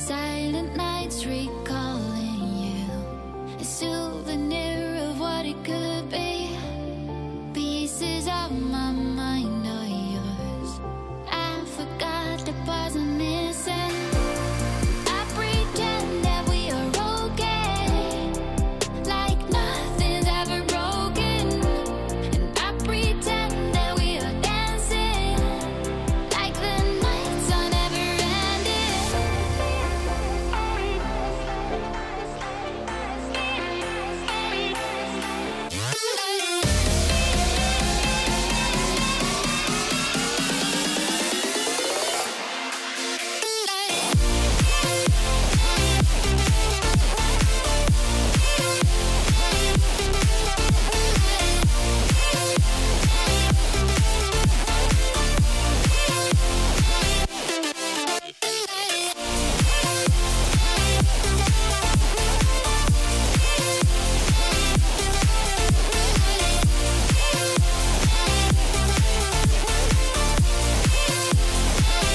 Silent nights recalling you, a souvenir of what it could be. Pieces of my mind are yours. I forgot the parts I'm missing. I pretend that we are okay, like nothing's ever broken. And I pretend that we are dancing, like the nights are never ending.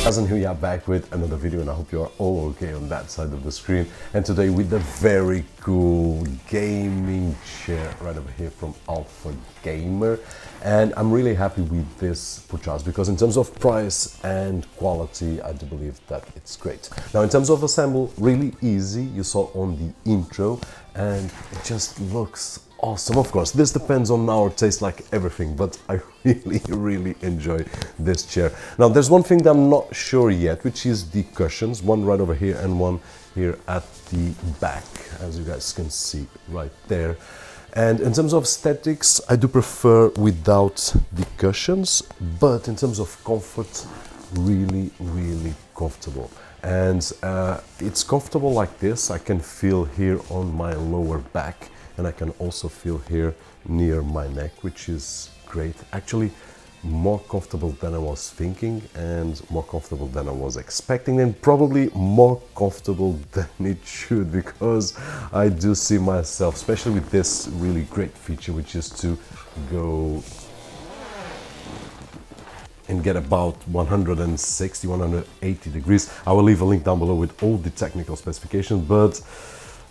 Guys, and here we are back with another video, and I hope you are all okay on that side of the screen. And today with the very cool gaming chair right over here from Alpha Gamer. And I'm really happy with this purchase because in terms of price and quality, I do believe that it's great. Now in terms of assemble, really easy, you saw on the intro, and it just looks awesome. Of course, this depends on our taste like everything, but I really enjoy this chair. Now there's one thing that I'm not sure yet, which is the cushions, one right over here and one here at the back, as you guys can see right there. And in terms of aesthetics, I do prefer without the cushions, but in terms of comfort, really comfortable. And it's comfortable like this. I can feel here on my lower back, and I can also feel here near my neck, which is great. Actually, more comfortable than I was thinking and more comfortable than I was expecting, and probably more comfortable than it should, because I do see myself, especially with this really great feature, which is to go and get about 160, 180 degrees. I will leave a link down below with all the technical specifications, but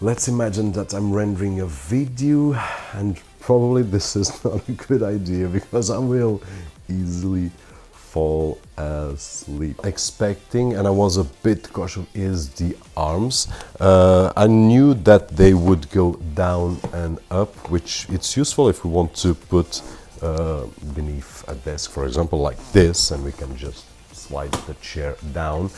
let's imagine that I'm rendering a video, and probably this is not a good idea because I will easily fall asleep. Expecting, and I was a bit cautious, is the arms. I knew that they would go down and up, which it's useful if we want to put beneath a desk, for example, like this, and we can just slide the chair down.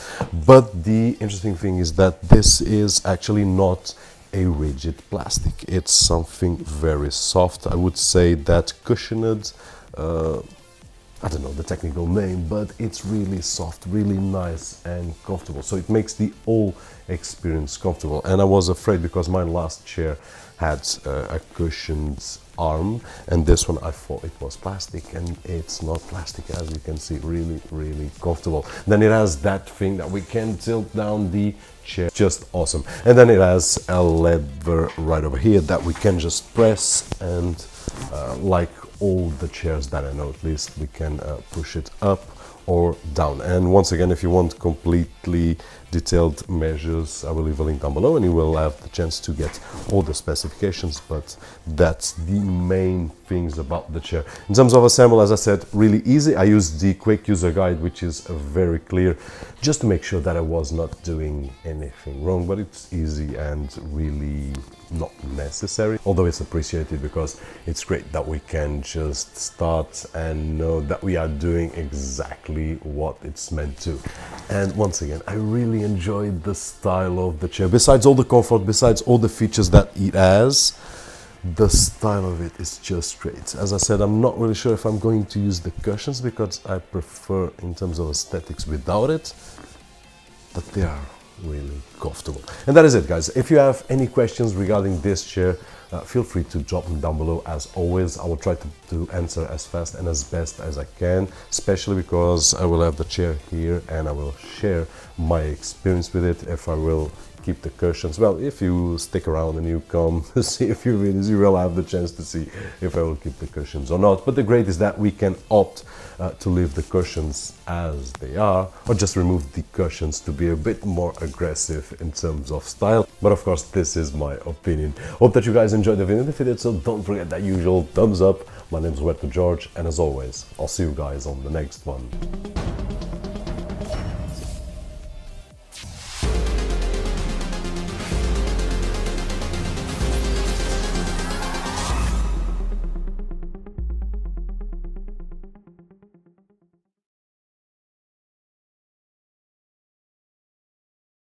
But the interesting thing is that this is actually not a rigid plastic. It's something very soft. I would say that cushioned, I don't know the technical name, but it's really soft, really nice and comfortable. So it makes the whole experience comfortable. And I was afraid because my last chair had a cushioned arm, and this one I thought it was plastic, and it's not plastic, as you can see. Really comfortable. Then it has that thing that we can tilt down the chair, just awesome. And then it has a lever right over here that we can just press, and like all the chairs that I know, at least, we can push it up or down. And once again, if you want completely detailed measures, I will leave a link down below and you will have the chance to get all the specifications. But that's the main things about the chair. In terms of assembly, as I said, really easy. I used the quick user guide, which is very clear, just to make sure that I was not doing anything wrong, but it's easy and really not necessary, although it's appreciated because it's great that we can just start and know that we are doing exactly what it's meant to. And once again, I really enjoyed the style of the chair. Besides all the comfort, besides all the features that it has, the style of it is just great. As I said, I'm not really sure if I'm going to use the cushions because I prefer, in terms of aesthetics, without it, but they are really comfortable. And that is it, guys. If you have any questions regarding this chair, feel free to drop them down below. As always, I will try to answer as fast and as best as I can, especially because I will have the chair here and I will share my experience with it. If I will keep the cushions, well, if you stick around and you come see a few videos, you will have the chance to see if I will keep the cushions or not. But the great is that we can opt to leave the cushions as they are, or just remove the cushions to be a bit more aggressive in terms of style. But of course, this is my opinion. Hope that you guys enjoyed the video. If you did, so don't forget that usual thumbs up. My name is Roberto Jorge, and as always, I'll see you guys on the next one.